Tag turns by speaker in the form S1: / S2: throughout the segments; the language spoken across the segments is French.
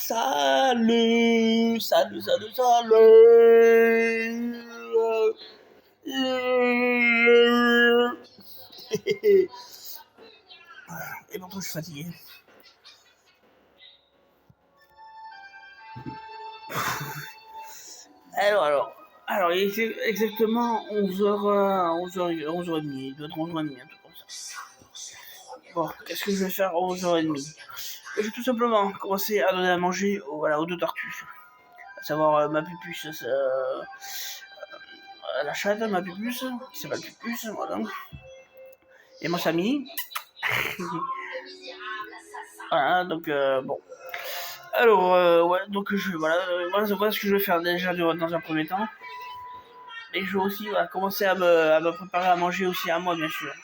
S1: Salut, salut, salut, salut. Et pourtant je suis fatigué. Alors, il est exactement 11h30, 11h30, il doit être 11h30, un truc comme ça. Bon, qu'est-ce que je vais faire à 11h30? Je vais tout simplement commencer à donner à manger aux deux tortues. À savoir ma pupuce, la chatte, ma pupuce, qui s'appelle Pupuce, voilà. Et mon Samy. Voilà, donc bon. Alors, ouais, donc voilà ce que je vais faire déjà dans un premier temps. Et je vais aussi commencer à me préparer à manger aussi à moi, bien sûr.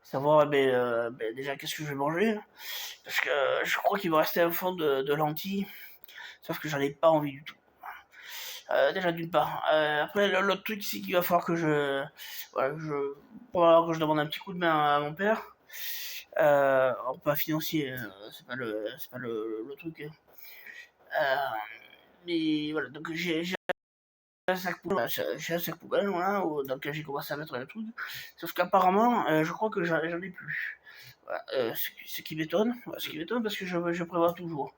S1: Savoir déjà qu'est-ce que je vais manger. Parce que je crois qu'il me restait un fond de lentilles. Sauf que j'en ai pas envie du tout. Déjà d'une part. Après l'autre truc c'est qu'il va falloir que que je demande un petit coup de main à mon père. Alors pas financier, c'est pas le truc. Euh, mais voilà, donc j'ai un sac poubelle voilà, dans lequel j'ai commencé à mettre le truc. Sauf qu'apparemment, je crois que j'en ai plus. Voilà, ce qui m'étonne, parce que je prévois toujours.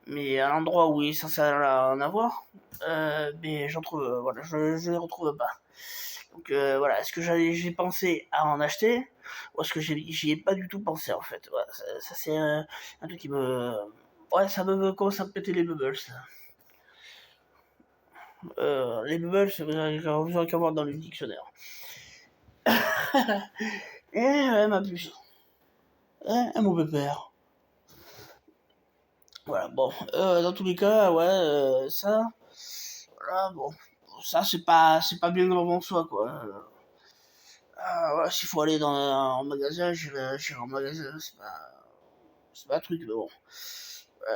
S1: Mais à l'endroit où il est censé en avoir, mais j'en trouve, voilà, je les retrouve pas. Donc voilà, est-ce que j'ai pensé à en acheter ou est-ce que j'y ai pas du tout pensé en fait. Voilà, ça c'est un truc qui me, ouais, ça me commence à me péter les bubbles. Les bubbles, vous aurez qu'à voir dans le dictionnaire. Ma puce, un mauvais père. Voilà, bon, dans tous les cas, ouais, ça, voilà, bon, ça c'est pas bien grave en soi, quoi. Voilà, s'il faut aller en magasin, j'irai en magasin, c'est pas un truc, mais bon.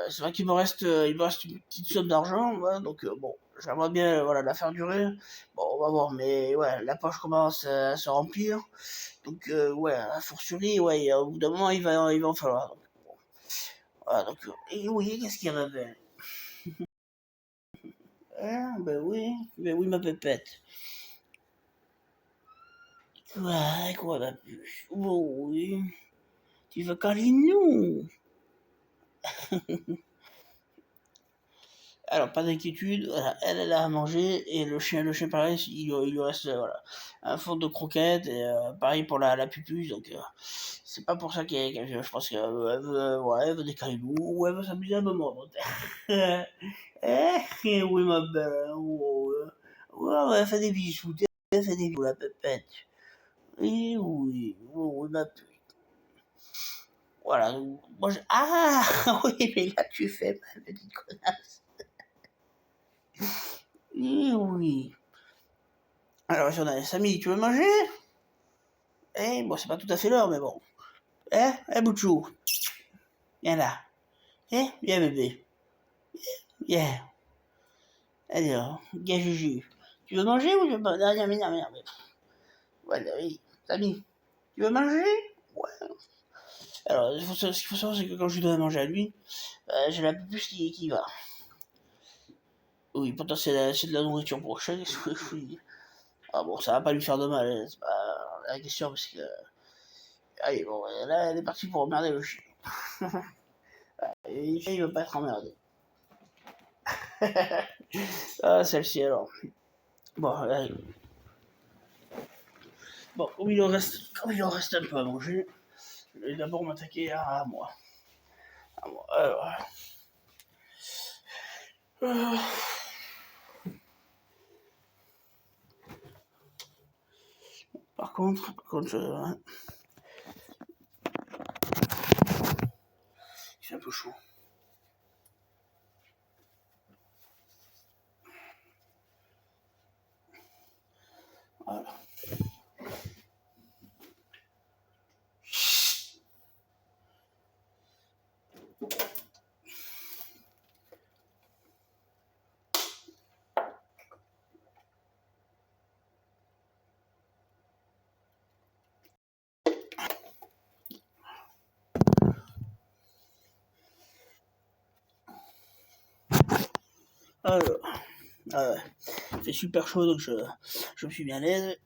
S1: C'est vrai il me reste une petite somme d'argent, ouais, donc bon, j'aimerais bien, voilà, la faire durer. Bon, on va voir, mais ouais, la poche commence à se remplir, donc ouais, a fortiori, ouais, au bout d'un moment, il va en falloir. Donc, bon. Voilà, donc, et oui, qu'est-ce qu'il y avait? Ah, ben oui, ma pépette. Quoi, ma puce? Oh, oui, tu veux câliner nous? Alors, pas d'inquiétude, voilà, elle a à manger, et le chien pareil, il lui reste voilà, un fond de croquettes, et pareil pour la pupuche, donc c'est pas pour ça je pense qu'elle veut, ouais, elle veut des câlins, ou elle veut s'amuser à me mordre. Oui, ma belle, ouais, elle fait des bisous, elle fait des bisous, la pépette. Oui, ma puce. Voilà, donc, moi je... Ah, oui, mais là tu fais ma petite connasse. Oui. Alors, si on a Samy, tu veux manger? Bon, c'est pas tout à fait l'heure, mais bon. Bouchou, viens là. Viens, bébé. Viens. Alors, viens, Juju. Tu veux manger ou tu veux pas? Non, non, mais non, mais non. Voilà, oui. Samy, tu veux manger? Ouais. Alors, ce qu'il faut savoir, c'est que quand je lui donne à manger à lui, j'ai la puce qui va. Oui, pourtant, c'est de la nourriture pour chat. Ah bon, ça va pas lui faire de mal, hein, c'est pas la question, parce que... Allez, bon, là, elle est partie pour emmerder le chien. Et le chien, il veut pas être emmerdé. Ah, celle-ci, alors. Bon, allez. Bon, comme il en reste un peu à manger, je vais d'abord m'attaquer à moi. Alors... Euh, par contre, il fait un peu chaud. Voilà. Alors, il fait super chaud, donc je me suis mis à l'aise.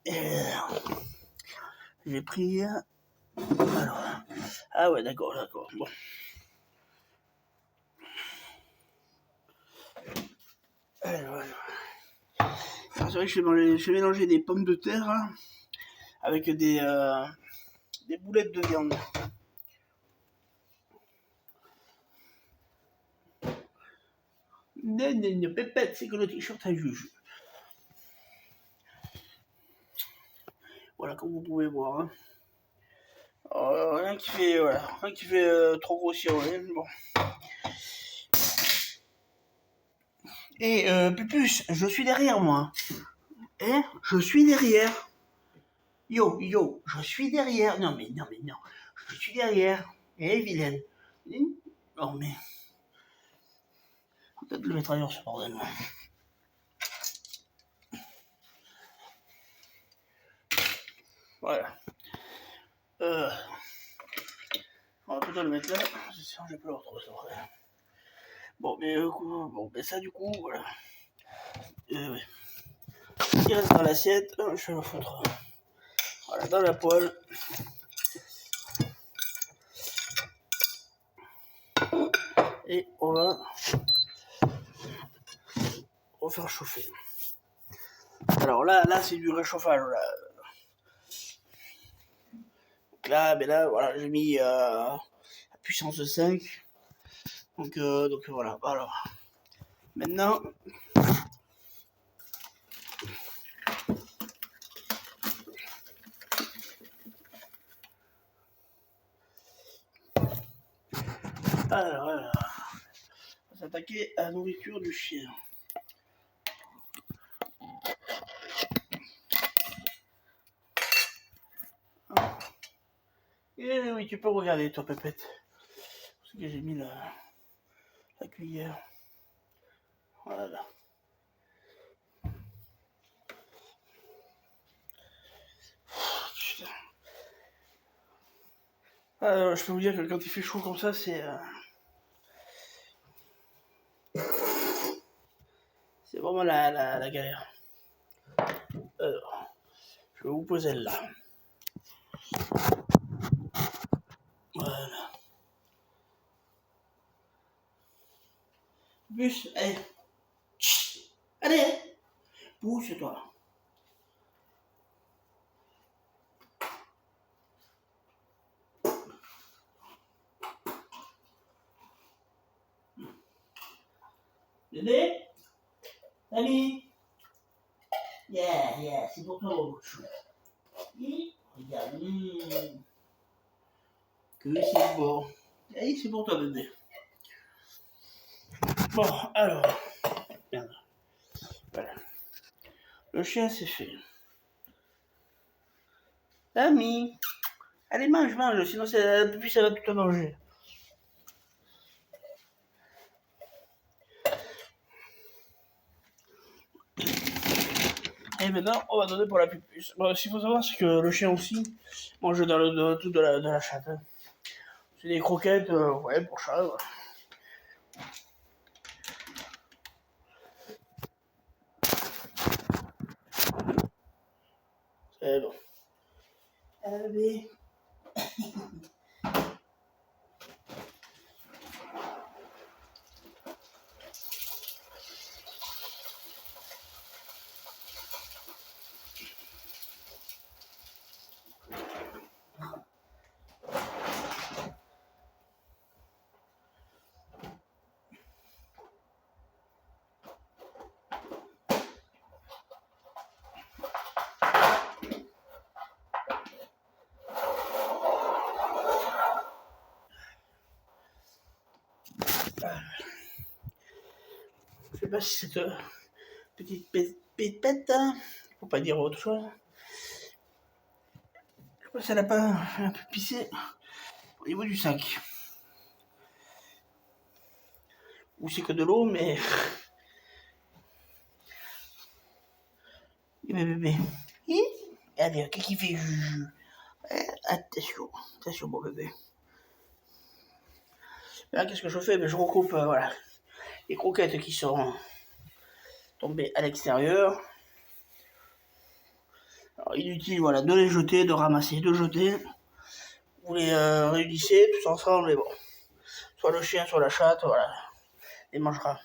S1: J'ai pris... Alors, ah ouais, d'accord. Bon. Alors, c'est vrai que je vais mélanger des pommes de terre hein, avec des boulettes de viande. Non, pépette, c'est que le t-shirt à juge. Voilà, comme vous pouvez voir. Hein. Rien qui fait trop grossir, ouais. Bon. Et Pupus, je suis derrière moi. Hein? Je suis derrière. Yo, je suis derrière. Non, non. Je suis derrière. Vilaine. Non, mais... Peut-être le mettre ailleurs, ce bordel. Voilà. On va plutôt le mettre là. Sinon, je vais pas le retrouver, ce bordel. Bon, mais ça, du coup, voilà. Ouais. Il reste dans l'assiette. Je vais le foutre. Voilà, dans la poêle. Et on va refaire chauffer. Alors là c'est du réchauffage. Là. Donc là, voilà, j'ai mis la puissance de 5. Donc voilà. Alors, maintenant, on va s'attaquer à la nourriture du chien. Et oui, tu peux regarder, toi, Pépette. Parce que j'ai mis la cuillère. Voilà. Alors, je peux vous dire que quand il fait chaud comme ça, c'est vraiment la galère. Alors, je vais vous poser elle là. Voilà. Bus, allez. Allez, bouge-toi. Bébé, Ami. Yeah, c'est pour toi, mon chou. Regarde. Que c'est bon. Allez, c'est pour toi, bébé. Bon, alors. Merde. Voilà. Le chien, c'est fait. Ami. Allez, mange, sinon puis ça va tout te manger. Et maintenant, on va donner pour la pupus. Bon, ce qu'il faut savoir, c'est que le chien aussi mange tout de la chatte. Hein. C'est des croquettes, ouais, pour chat. Ouais. C'est bon. Allez. Je sais pas si cette petite pépette, hein, faut pas dire autre chose. Je pense qu'elle a pas un peu pissé au niveau du sac. Ou c'est que de l'eau, mais... Bébé. Allez, qu'est-ce qu'il fait? Attention, mon bébé. Là, qu'est-ce que je fais? Je recoupe, voilà, les croquettes qui sont tomber à l'extérieur. Alors, inutile, voilà, de les jeter, de ramasser, de jeter. Vous les réunissez tous ensemble, et bon. Soit le chien, soit la chatte, voilà, les mangera.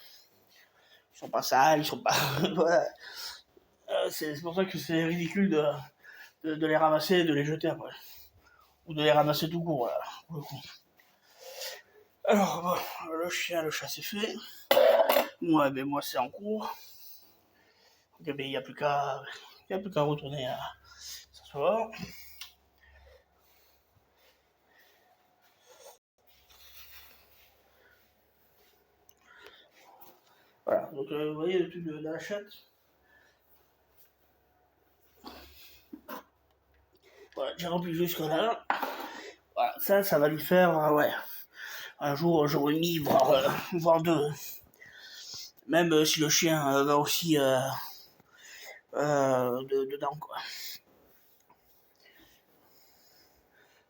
S1: Ils sont pas sales, ils sont pas... voilà. C'est pour ça que c'est ridicule de les ramasser et de les jeter après. Ou de les ramasser tout court, voilà, pour le coup. Alors, bon, le chien, le chat, c'est fait. Moi, c'est en cours. Donc, il n'y a plus qu'à retourner à s'asseoir. Voilà, donc vous voyez le truc de la chatte. Voilà, j'ai rempli jusque là. Voilà, ça va lui faire, ouais, un jour, jour et demi, voire deux. Même si le chien va aussi dedans, quoi.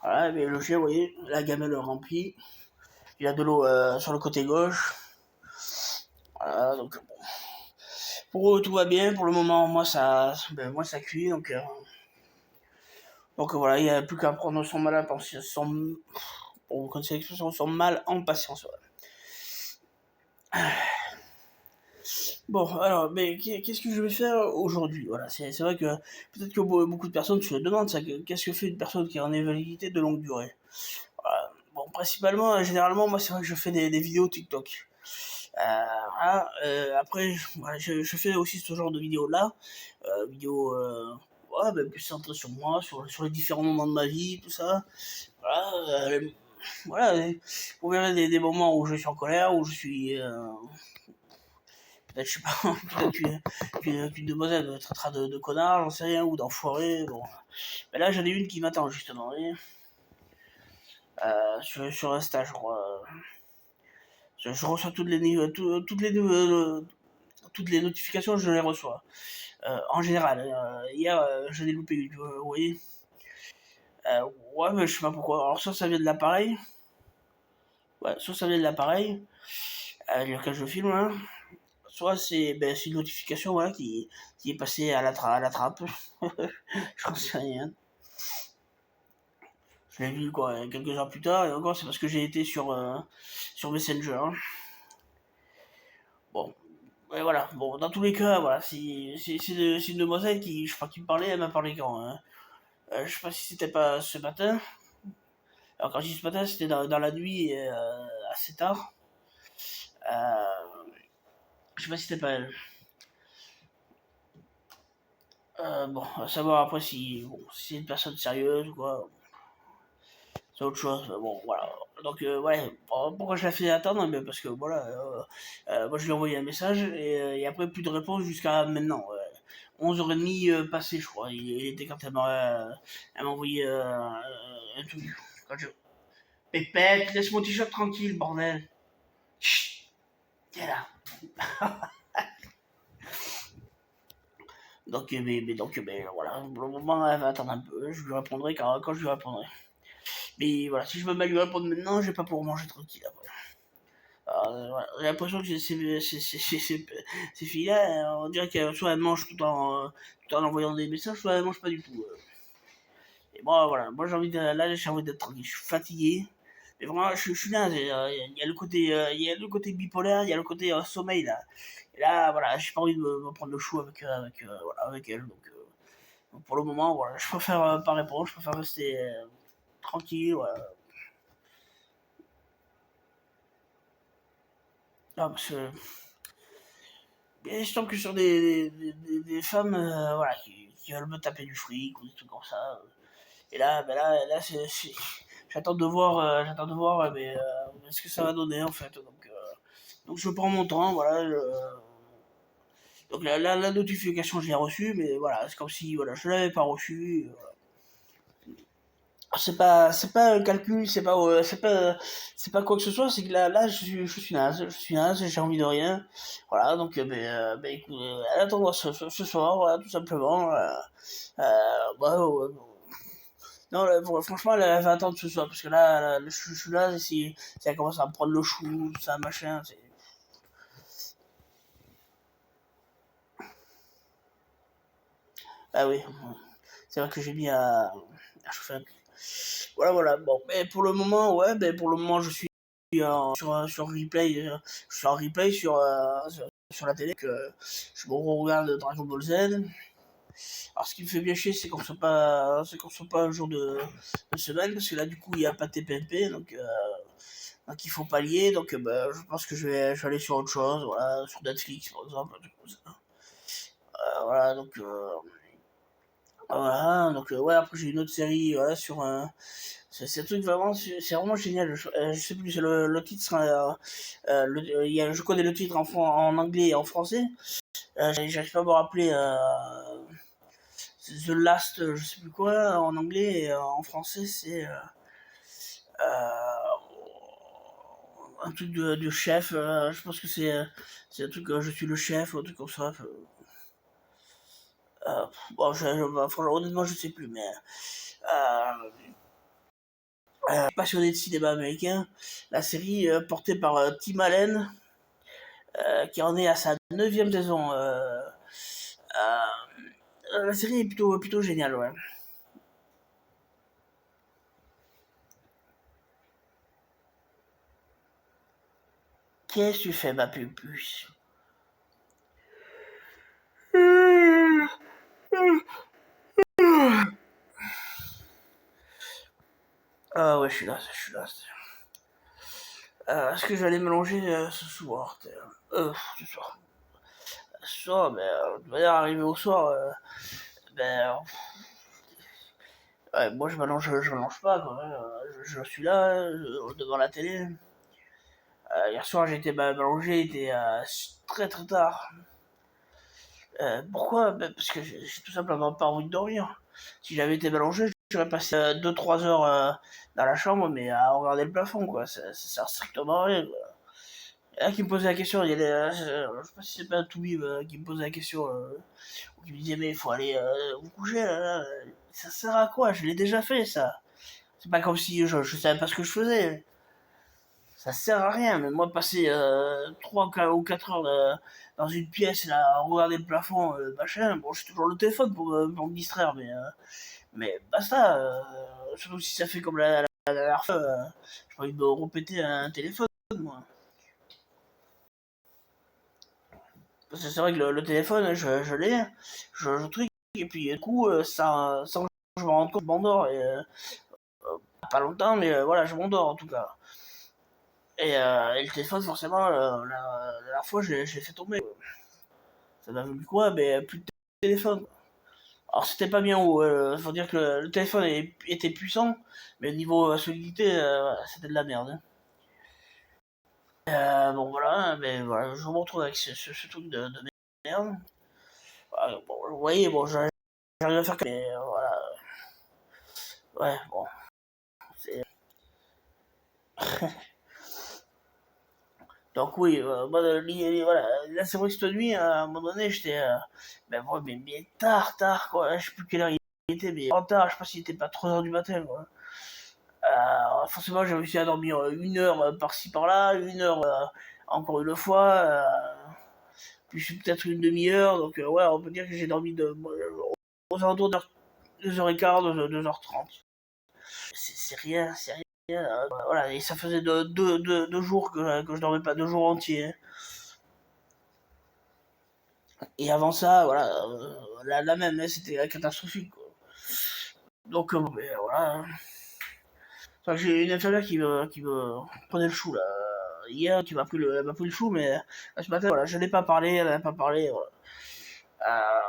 S1: Voilà, mais le chien, vous voyez, la gamelle remplie. Il a de l'eau sur le côté gauche. Voilà, donc bon. Pour eux, tout va bien. Pour le moment, moi, ça cuit. Donc voilà, il n'y a plus qu'à prendre son mal à patience. Pour connaître l'expression, son mal en patience. Voilà. Bon, alors, mais qu'est-ce que je vais faire aujourd'hui? Voilà, c'est vrai que peut-être que beaucoup de personnes se demandent ça. Qu'est-ce que fait une personne qui est en invalidité de longue durée? Voilà. Bon, principalement, généralement, moi, c'est vrai que je fais des vidéos TikTok. Voilà, après, voilà, je fais aussi ce genre de vidéos-là. Vidéos ouais, plus centrées sur moi, sur les différents moments de ma vie, tout ça. Voilà, voilà, vous verrez des moments où je suis en colère, où je suis... peut-être, je sais pas, peut-être qu'une demoiselle me traitera de connard, j'en sais rien, ou d'enfoiré, bon. Mais là, j'en ai une qui m'attend, justement, oui. Sur Insta, je crois. Je reçois toutes les notifications, je les reçois. En général, hier, je l'ai loupé, vous voyez. Ouais, mais je sais pas pourquoi. Alors, soit ça vient de l'appareil. Ouais, soit ça vient de l'appareil, avec lequel je filme, hein. Soit c'est une notification, voilà, qui est passée à la trappe. J'en sais rien. Je l'ai vu, quoi, quelques heures plus tard, et encore, c'est parce que j'ai été sur Messenger. Bon, et voilà. Bon, dans tous les cas, voilà, c'est une demoiselle qui, je crois, qui me parlait, elle m'a parlé quand, hein. Je sais pas si c'était pas ce matin. Alors quand je dis ce matin, c'était dans la nuit assez tard. Je sais pas si c'était pas elle. Bon, à savoir après si c'est une personne sérieuse ou quoi. C'est autre chose. Bon, voilà. Donc, ouais, pourquoi je la fais attendre? Mais parce que voilà, moi je lui ai envoyé un message et après plus de réponse jusqu'à maintenant. 11h30 passé, je crois. Il était quand elle m'a envoyé un truc. Quand je... Pépette, laisse mon t-shirt tranquille, bordel. Chut, t'es là. Donc, voilà, pour le moment, elle va attendre un peu. Je lui répondrai quand je lui répondrai. Mais voilà, si je me mets à lui répondre maintenant, je vais pas pouvoir manger tranquille après. Voilà, j'ai l'impression que ces filles-là, on dirait qu'elles soit elles mangent tout en envoyant des messages, soit elles mangent pas du tout. Et moi, voilà, moi j'ai envie d'être tranquille, je suis fatigué. Mais vraiment, je suis là, il y a le côté bipolaire, il y a le côté sommeil là. Et là, voilà, j'ai pas envie de me prendre le chou avec elle. Donc pour le moment, voilà, je préfère pas répondre, je préfère rester tranquille, voilà. Ah, parce que et je tombe que sur des femmes voilà, qui veulent me taper du fric ou des trucs comme ça. Et là, j'attends de voir ce que ça va donner en fait. Donc je prends mon temps, voilà. Donc la notification, je l'ai reçue, mais voilà, c'est comme si voilà, je l'avais pas reçue. C'est pas un calcul, c'est pas quoi que ce soit, c'est que là je suis naze, j'ai envie de rien. Voilà, donc écoute, elle attendra ce soir, voilà, tout simplement. Bon. Non, là, franchement, elle va attendre ce soir, parce que là, je suis là, si elle commence à me prendre le chou, tout ça, machin, c'est... Ah oui, c'est vrai que j'ai mis à chauffer un peu. Voilà, voilà. Bon, mais pour le moment, ouais, mais pour le moment, je suis sur replay. Je suis en replay sur la télé que je me regarde Dragon Ball Z. Alors, ce qui me fait bien chier, c'est qu'on soit pas un jour de semaine, parce que là, du coup, il n'y a pas de TPMP, donc il faut pallier. Donc, bah, je pense que je vais aller sur autre chose, voilà, sur Netflix, par exemple, un truc comme ça. Voilà, donc ouais, après j'ai une autre série, voilà, c'est un truc vraiment, c'est vraiment génial. Je sais plus, le titre, je connais le titre en anglais et en français. J'arrive pas à me rappeler. The Last, je sais plus quoi, en anglais, et en français, c'est un truc de chef. Je pense que c'est un truc, je suis le chef, un truc comme ça. Bon, franchement, honnêtement, je sais plus, mais euh, passionné de cinéma américain. La série portée par Tim Allen, qui en est à sa neuvième saison. La série est plutôt géniale, ouais. Qu'est-ce que tu fais, ma pupuche? Ah ouais, je suis là. Est-ce que j'allais mélanger ce soir? Ce soir. Ce soir, mais de manière arrivé au soir, ben, ouais, moi je mélange pas, quoi. Je suis là, devant la télé. Hier soir, j'ai été mélangé, il était très très tard. Pourquoi? Ben, parce que j'ai tout simplement pas envie de dormir. Si j'avais été mélangé, j'aurais passé 2-3 heures dans la chambre, mais à regarder le plafond, quoi. Ça sert strictement à rien, quoi. Il y en a qui me posait la question, il y a je sais pas si c'est pas un Toubib qui me posait la question, ou qui me disait mais il faut aller vous coucher là. Ça sert à quoi? Je l'ai déjà fait ça. C'est pas comme si je savais pas ce que je faisais. Ça sert à rien, mais moi passer 3 ou 4 heures dans une pièce là, à regarder le plafond, machin, bon j'ai toujours le téléphone pour me distraire, mais basta, surtout si ça fait comme la dernière fois, j'ai pas envie de me répéter un téléphone moi. Parce que c'est vrai que le téléphone, je l'ai, je truc, et puis du coup, ça, sans que je me rende compte, je m'endors, et pas longtemps, mais voilà, je m'endors en tout cas. Et le téléphone, forcément, la dernière fois, j'ai fait tomber. Ça m'a voulu quoi, mais plus de téléphone. Alors c'était pas bien haut, faut dire que le téléphone était puissant, mais au niveau solidité, voilà, c'était de la merde, hein. Bon voilà, mais voilà, je me retrouve avec ce truc de merde. Bon, vous voyez, bon, j'arrive à faire que... Mais voilà, ouais, bon, c'est... Donc oui, moi, voilà, là c'est vrai que cette nuit, à un moment donné, j'étais... ben, ouais, mais tard, quoi, je sais plus quelle heure il était, mais en tard, je sais pas s'il était pas 3 heures du matin, quoi. Forcément, j'ai réussi à dormir 1 heure par-ci par-là, 1 heure encore une fois, puis peut-être une demi-heure, donc ouais, on peut dire que j'ai dormi aux alentours de 2h15, 2h30. C'est rien, c'est rien. Voilà, et ça faisait deux jours que je dormais pas, 2 jours entiers. Et avant ça, voilà, la même, hein, c'était catastrophique, quoi. Donc, ben, voilà. Enfin, j'ai une infirmière qui me prenait le chou, là. Hier, elle m'a pris le chou, mais ce matin, voilà, je n'ai pas parlé, elle n'a pas parlé. Voilà.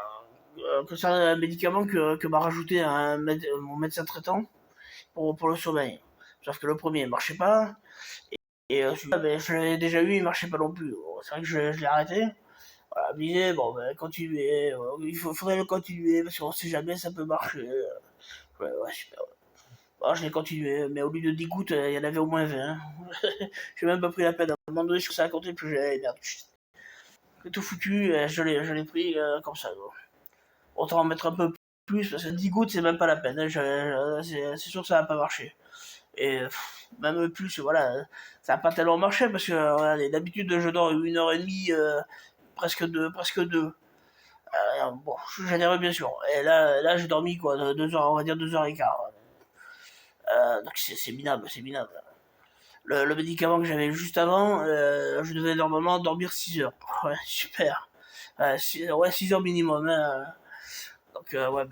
S1: Concernant un médicament que m'a rajouté mon médecin traitant pour le sommeil. Sauf que le premier ne marchait pas, et celui-là, ben, je l'avais déjà eu, il marchait pas non plus. Bon, c'est vrai que je l'ai arrêté. Voilà, me disait, bon, ben, continuez, faudrait le continuer, parce qu'on sait jamais, ça peut marcher. Ouais, super. Bon, je l'ai continué, mais au lieu de 10 gouttes, il y en avait au moins 20. J'ai même pas pris la peine. À un moment donné, je commençais à compter, puis j'ai merde, j'ai tout foutu, je l'ai pris comme ça. Quoi. Autant en mettre un peu plus, parce que 10 gouttes, c'est même pas la peine. Hein, c'est sûr que ça va pas marcher. Et même plus, voilà, ça n'a pas tellement marché, parce que voilà, d'habitude, je dors 1 heure et demie, presque deux. Bon, j'adhère bien sûr. Et là j'ai dormi quoi, 2 heures, on va dire 2 heures et quart. Donc c'est minable, c'est minable. Le médicament que j'avais juste avant, je devais normalement dormir 6 heures. Ouais, super. Ouais, 6 heures minimum. Hein. Donc, ouais, ouais,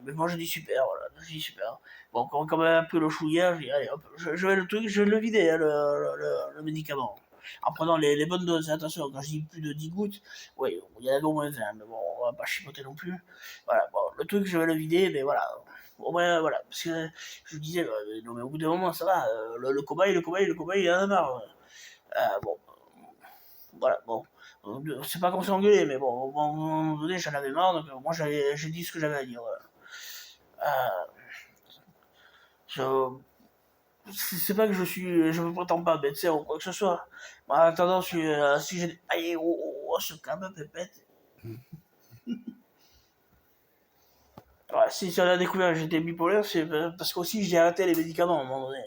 S1: mais moi je dis super, voilà, je dis super. Bon, quand même un peu le chouïa, je dis, allez, hop, je vais le truc, je vais le vider, hein, le médicament. En prenant les bonnes doses, attention, quand je dis plus de 10 gouttes, oui, il y en a au moins 20, mais bon, on va pas chipoter non plus. Voilà, bon, le truc, je vais le vider, mais voilà. Au moins, voilà, parce que je vous disais, non, mais au bout d'un moment, ça va, le cobaye, il en a marre. Bon, voilà, bon. C'est pas qu'on s'est engueulé, mais bon, à un moment donné, j'en avais marre, donc moi j'ai dit ce que j'avais à dire. Voilà. Euh, je, c'est pas que je me prétends pas médecin ou quoi que ce soit. Mais en attendant, si j'ai. Aïe, se calme, pépette. Voilà, si on a découvert que j'étais bipolaire, c'est parce qu'aussi j'ai arrêté les médicaments à un moment donné.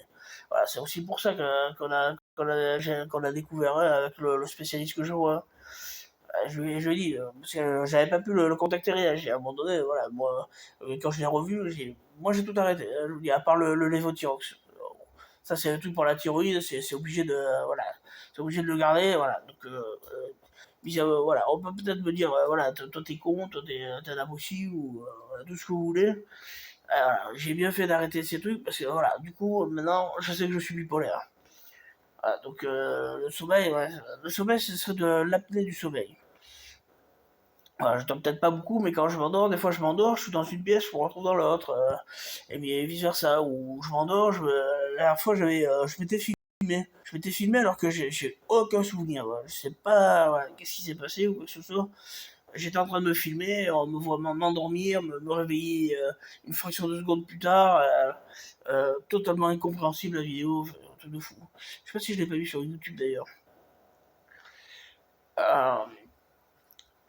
S1: Voilà, c'est aussi pour ça qu'on a découvert avec le spécialiste que je vois. Je lui ai dit, parce que j'avais pas pu le contacter rien. À un moment donné, voilà, moi, quand je l'ai revu, moi j'ai tout arrêté. Je lui dis, à part le Levothyrox. Ça, c'est le truc pour la thyroïde, c'est obligé de, voilà, c'est obligé de le garder, voilà. Donc, voilà, on peut peut-être me dire, voilà, toi t'es con, toi t'es un abouchi, ou tout ce que vous voulez. Voilà, j'ai bien fait d'arrêter ces trucs, parce que voilà, du coup, maintenant, je sais que je suis bipolaire. Voilà, donc, le sommeil, ouais, le sommeil, ce serait de l'apnée du sommeil. Voilà, je dors peut-être pas beaucoup, mais quand je m'endors, des fois je m'endors, je suis dans une pièce, je me retrouve dans l'autre, et bien vice versa, ou je m'endors, la dernière fois je m'étais filmé. Je m'étais filmé alors que j'ai aucun souvenir, voilà. Je sais pas voilà, qu'est-ce qui s'est passé ou quoi que ce soit. J'étais en train de me filmer, on me voit m'endormir, me réveiller une fraction de seconde plus tard, totalement incompréhensible la vidéo, un truc de fou. Je sais pas si je l'ai pas vu sur YouTube d'ailleurs.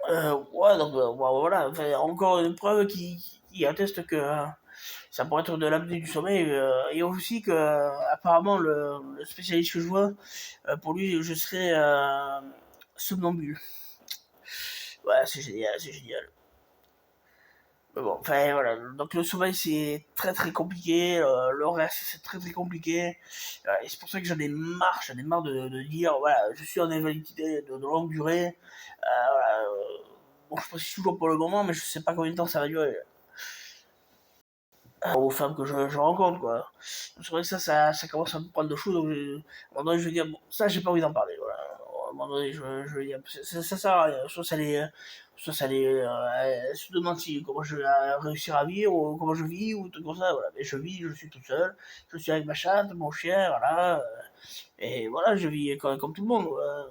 S1: Euh, ouais, donc voilà, enfin, encore une preuve qui atteste que ça pourrait être de l'apnée du sommeil. Et aussi que, apparemment, le spécialiste que je vois, pour lui, je serais somnambule. Ouais, c'est génial, c'est génial. Mais bon, enfin voilà, donc le sommeil c'est très très compliqué, le reste c'est très très compliqué, et c'est pour ça que j'en ai marre de dire, voilà, je suis en invalidité de longue durée, voilà, bon je précise toujours pour le moment, mais je sais pas combien de temps ça va durer. Aux femmes que je rencontre, quoi. C'est vrai que ça commence à me prendre de chaud, donc à un moment donné, je vais dire, bon, ça, j'ai pas envie d'en parler, voilà. À un moment donné, je vais dire, ça sert à rien. Soit ça les, elle se demande si, comment je vais réussir à vivre, ou comment je vis, ou tout comme ça, voilà. Mais je vis, je suis tout seul, je suis avec ma chatte, mon chien, voilà. Et voilà, je vis comme tout le monde, voilà.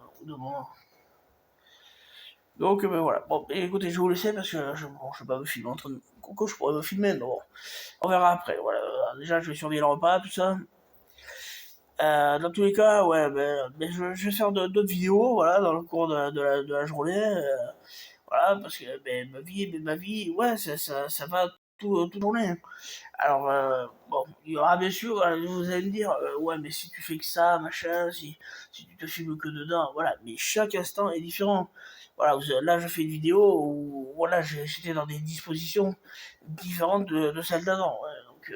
S1: Donc, ben voilà. Bon, écoutez, je vais vous laisser parce que bon, je vais pas me filmer en train de. Coco, je pourrais me filmer, mais bon. On verra après. Voilà. Déjà, je vais surveiller le repas, tout ça. Dans tous les cas, ouais, ben, je vais faire d'autres vidéos, voilà, dans le cours de la journée. Voilà, parce que ma vie, ouais, ça va tout tourner. Alors, bon, il y aura bien sûr, vous allez me dire, ouais, mais si tu fais que ça, machin, si tu te filmes que dedans, voilà, mais chaque instant est différent. Voilà, là, je fais une vidéo où, voilà, j'étais dans des dispositions différentes de celles d'avant. Ouais, donc,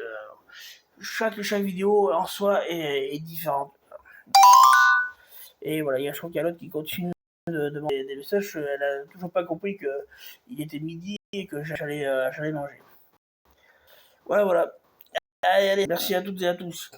S1: chaque vidéo en soi est différente. Et voilà, je crois qu'il y a l'autre qui continue de m'envoyer des messages. Elle a toujours pas compris qu'il était midi et que j'allais manger. Voilà, voilà. Allez, allez, merci à toutes et à tous.